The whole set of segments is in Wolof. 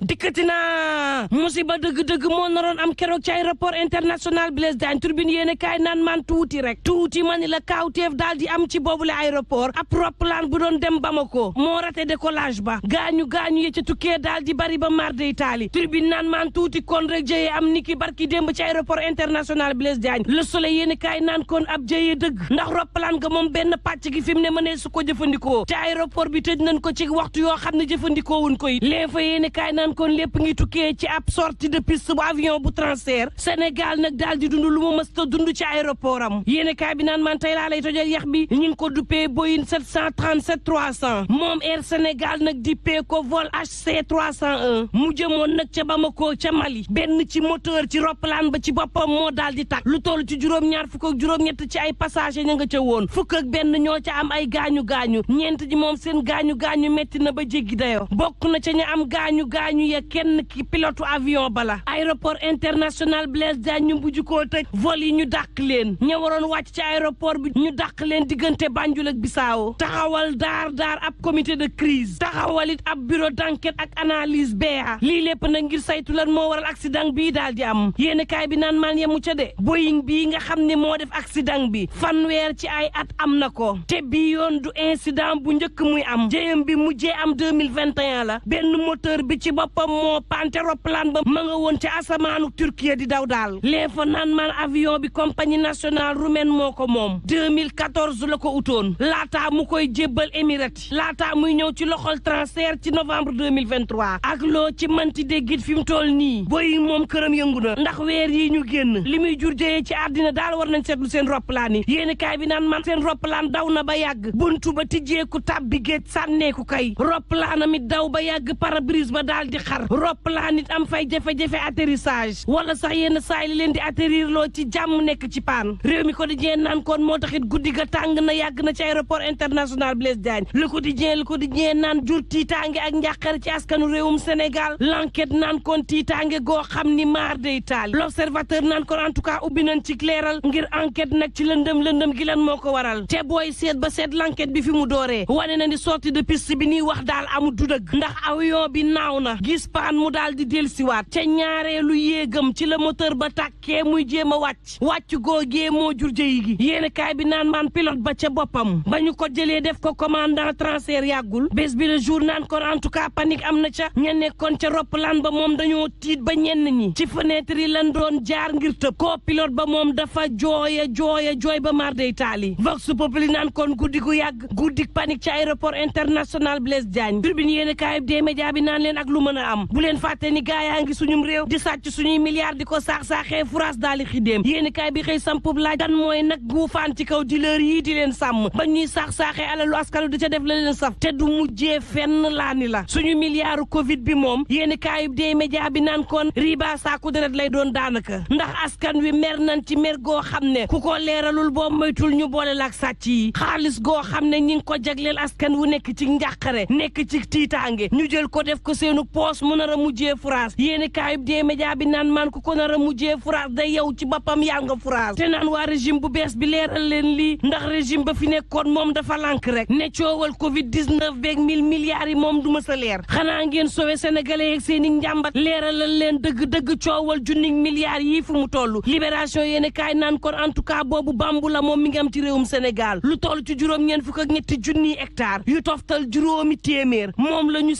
dikkati naa musiba dëgg-dëgg moo naroon am keroog ci aéroport international Blaise Diagne turbine yéene kaay naan man tuuti ma ni la kaawteef daal di am ci boobule aéroport ab roppalaan bu doon dem Bamako moo raté décollage ba gaañu ya ca tukkee daal di bari ba mar de Italie turbine naan man tuuti kon rek jëyee am niki barki démb ci aéroport international Blaise Diagne Le Soleil yéene kaay naan kon ab jëyee dëgg ndax roppalaan ga moom benn pàcc gi fi mu ne mënee su ko jëfandikoo te aéroport bi tëj nañ ko ci waxtu yoo xam ne jëfandikoo wuñ ko it L'Info yéene kaay naan kon lépp ngi tukkee ci ab sortie de piste bu avion bu transfert Sénégal nag daal di dund lu ma mësta dund ci aéroport am yéene kaay bi naan man tey laa lay tojal yax bi ñu ngi ko duppee Boeing 737-300 moom Air Sénégal nag dippee ko vol HC 301 mu jëmoon nag ca Bamako ca Mali benn ci moteur ci roppalaan ba ci boppam moo daal di tàkk lu toll ci juróom-ñaar fukk ak juróom-ñett ci ay passager ña nga ca woon fukk ak benn ñoo ca am ay gaañu-gaañu ñeent ji moom seen gaañu-gaañu metti na ba jéggi dayo bokk na ca ña am gaañu-gaañu ya kenn ki pilote avion bala aéroport international Blaise Diagne ñu mujj koo tëj vol yi ñu dàq leen ña waroon wàcc ci aéroport bi ñu dàq leen diggante Banjul ak Bissau taxawal daar ab comité de crise taxawal it ab bureau d'enquête ak analyse BA lii lépp nag ngir saytu lan moo waral accident bii daal di am yéeni kaay bi naan maan yemu ca de Boeing bii nga xam ne moo def accident bi fanweer ci ay at am na ko te bii yoon du incident bu njëkk muy am jëyam bi mujjee am 2021 la benn moteur bi ci boppam moo pante roppalaan ba ma nga woon ca asamaanu Turquie di daw daal L'Info naan maan avion bi compagnie nationale roumaine moo ko moom 2014 la ko utoon laataa mu koy jébbal Émirats laataa muy ñëw ci loxol transfert ci novembre 2023 ak loo ci manti déggit fi mu toll nii Boeing moom këram yëngu na ndax weer yi ñu génn li muy jur jëyee ci àddina daal war nañ seetlu seen roppalaan yi yéeni kaay bi naan man seen roppalaan daw na ba yàgg buntu ba tijjeeku tàbbi géej sànneeku kay roppalaanam it daw ba yàgg pare-brise ba daal di xar roppalaan it am fay jafe-jafe atterrissage wala sax yenn saay li leen di atterrir loo ci jàmm nekk ci paan réew mi quotidien naan kon moo taxit guddi ga tàng na yàgg na ci aéroport international Blaise Diagne le quotidien naan jur tiitaange ak njàqare ci askanu réewum Sénégal l'enquête naan kon tiitaange goo xam ni maar day taal l'observateur naan kon en tout cas ubbi nañ ci leeral ngir enquête nag ci lëndëm gi lan moo ko waral te booy seet ba seet l'enquête bi fi mu dooree wane na ni sortie de piste bi nii wax daal amul du dëgg ndax avion bi naaw na gis paan mu daal di dellusiwaat ca ñaareelu yéegam ci la moteur ba tàkkee muy jéem a wàcc googee moo jur jëyi gi yéen kaay bi naan maan pilote ba ca boppam ba ñu ko jëlee def ko commandant transfert yàggul bés bi le jour naan kon en tout cas panique am na ca ña nekkoon ca roppalaan ba moom dañoo tiit ba ñenn ñi ci fenêtre yi lan doon jaar ngir tëb koo pilote ba moom dafa jooy ba mar day taali vox populi naan kon guddi gu yàgg guddik panique ci aéroport international Blaise Diagne turbine yéen kaay des médias bi naan leen ak lu mën a am bu leen fàtte ni gaa yaa ngi suñum réew di sàcc suñuy milliards di ko saax-saaxee France daal di xidéem yéen kaay bi xëy sampub laaj kan mooy nag guufaan ci kaw dealer yi di leen sàmm ba ñuy saax-saaxee alalu askanu di ca def la leen saf te du mujjee fenn laa ni la suñu milliards Covid bi moom yéen kaay des médias bi naan kon riba saaku deret lay doon daanaka ndax askan wi mer nañ ci mer goo xam ne ku ko leeralul boo moytul ñu boole la ak sàcc yi xaalis goo xam ne ñi ngi ko jagleel askan wu nekk ci njàqare nekk ci tiitaange ñu jël ko def ko seenu poos mu nar a mujjee France yéeni kaayub des médias bi naan man ku ko nar a mujjee France day yow ci boppam yaa nga France te naan waa régime bu bees bi leeral leen lii ndax régime ba fi nekkoon moom dafa lànk rek ne coowal Covid 19 beeg 1000 milliards yi moom du ma sa leer xanaa ngeen sowe sénégalais yeeg seeni njàmbat leeralal leen dëgg coowal junnig milliards yi fu mu toll libération yéeni kaay naan kon en tout cas boobu bambu la moom mi ngi am ci réewum Sénégal lu toll ci juróom-ñeent fukk ak ñetti junniy hectares yu toftal juróomi téeméer moom la ñu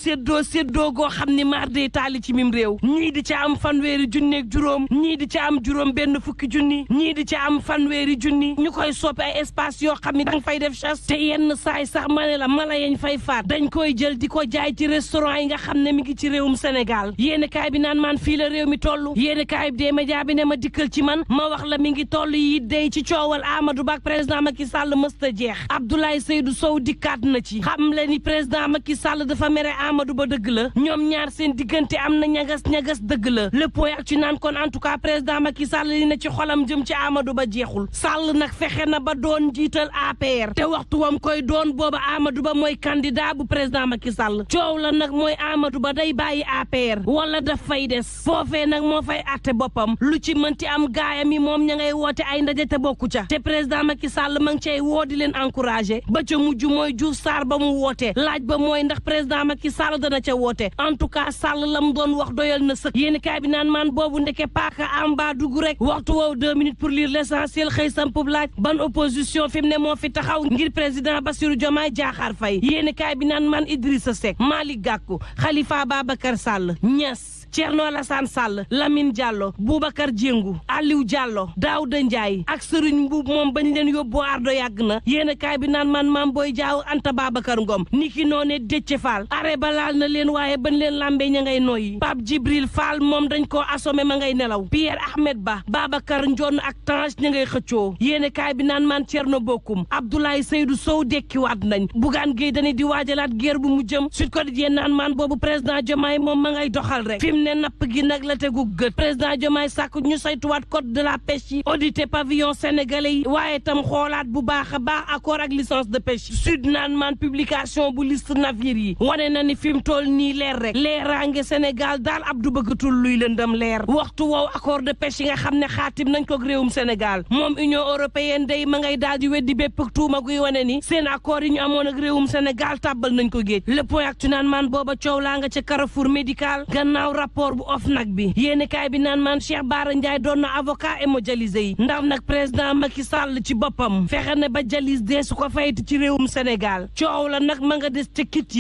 séddoo goo xam ni maar day taali ci mim réew ñii di ca am fanweeri junneeg juróom ñii di ca am juróom benn fukki junni ñii di ca am fanweeri junni ñu koy soppi ay espace yoo xam ni danga fay def chasse te yenn saay sax ma ne la mala yañ fay faat dañ koy jël di ko jaay ci restaurant yi nga xam ne mi ngi ci réewum Sénégal yéeni kaay bi naan maan fii la réew mi toll yéeni kaay bi des médias bi ne ma dikkal ci man ma wax la mi ngi toll yi day ci coowal Amadou Ba ak président Macky Sall mësta jeex Abdoulaye Seydou Sow dikkaat na ci xam le ni président Macky Sall dafa mere Amadou Ba dëgg la ñoom ñaar seen diggante am na ñagas dëgg la le point ak ci naan kon en tout cas président Macky Sall li na ci xolam jëm ci Amadou Ba jeexul Sall nag fexe na ba doon jiital APR te waxtu wam koy doon booba Amadou Ba mooy candidat bu président Macky Sall coow la nag mooy Amadou Ba day bàyyi APR wala daf fay des foofee nag moo fay atte boppam lu ci mënti am gaayam yi moom ña ngay woote ay ndaje te bokku ca te président Macky Sall ma ngi cay woo di leen encouragé ba ca mujj mooy Diouf Sarr ba mu woote laaj ba mooy ndax président Macky Sall dana ca woote en tout avocat Sall lam doon wax doyal na sëkk yéen kaay bi naan maan boobu ndeke paaka amba dugg rek waxtu woowu 2 minutes pour lire l'essentiel xëy sampub laaj ban opposition fi mu ne moo fi taxaw ngir président Bassirou Diomaye Diakhar Faye yéen kaay bi naan maan Idrissa Seck Malick Gakou Khalifa Babacar Sall Niass Thierno Alassane Sall Lamine Diallo Boubacar Diengou Aliou Diallo Daouda Ndiaye ak Serigne Mboup moom bañ leen yóbboo ardo yàgg na yéen kaay bi naan man Mame Boye Diao Anta Babacar Ngom niki noone Déthié Fall are ba laal na leen waaye bañ leen lambee ña ngay noyyi Pape Djibril Fall moom dañ koo assommé ma ngay nelaw Pierre Ahmed Ba Babacar Ndione ak Tange ña ngay xëccoo yéen kaay bi naan man Thierno Bocoum Abdoulaye Seydou Sow dekkiwaat nañ Bougane Gueye Dany di waajalaat guerre bu mu jëm Sud Quotidien naan man boobu président Diomaye moom ma ngay doxal rek ne napp gi nag la tegu gët président Diomaye sàkk ñu saytuwaat code de la pêche yi audité pavillon sénégalais yi waaye tam xoolaat bu baax a baax accord ak licence de pêche sud naan man publication bu liste navire yi wane na ni fi mu toll nii leer rek leeraange Sénégal daal Abdou bëggatul luy lëndëm leer waxtu woow accord de pêche yi nga xam ne xaatim nañ ko réewum Sénégal moom Union européenne day ma ngay daal di weddi bépp tuuma guy wane ni seen accord yi ñu amoon ak réewum Sénégal tàbbal nañ ko géej le point actu naan man booba coow laa nga ca Carrefour médical gannaaw rapport bu OFNAC bi yéeni kaay bi naan man Cheikh Bara Ndiaye doon na avocat hémodialysé yi ndax nag président Macky Sall ci boppam fexe na ba dialyse dee su ko fayti ci réewum Sénégal coow la nag ma nga des ca kit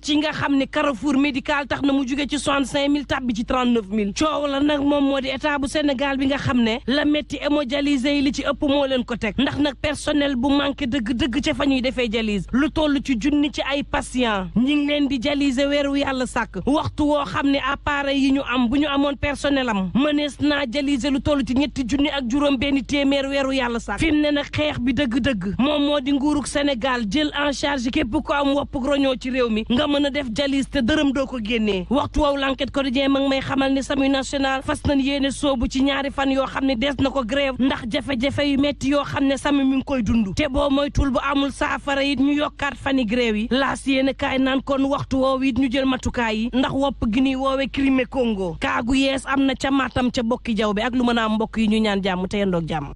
yi nga xam ne Carrefour médical tax na mu jóge ci 65 000 tàbbi ci 39 000 coow la nag moom moo di état bu Sénégal bi nga xam ne la métti hémodialysé yi li ci ëpp moo leen ko teg ndax nag personnel bu manqué dëgg-dëgg ca fa ñuy defee dialyse lu toll ci junni ci ay patient ñi ngi leen di dialyser weeru yàlla sàkk waxtu woo xam ne appareil yi ñu am bu ñu amoon personnel am mënees naa dialyser lu toll ci 3 junni ak juróom benn téeméer weeru yàlla sàkk fi mu ne nag xeex bi dëgg-dëgg moom moo di nguurug Sénégal jël en charge képp ko am woppuk roñoo ci réew mi nga mën a def dialyse te dërëm doo ko génnee waxtu woowu l'enquête quotidien ma ngi may xamal ne SAMU national fas nañ yéene soobu ci ñaari fan yoo xam ne des na ko grève ndax jafe-jafe yu metti yoo xam ne SAMU mi ngi koy dund te boo moytul bu amul saafara it ñu yokkaat fani grève yi laas yéene kaay naan kon waxtu woowu it ñu jël matukaay yi ndax wopp gi ni woowe Crimée Congo kaagu yees am na ca Matam ca bokki jaw bi ak lu mën a am mbokk yi ñu ñaan jàmm te yendoog jàmm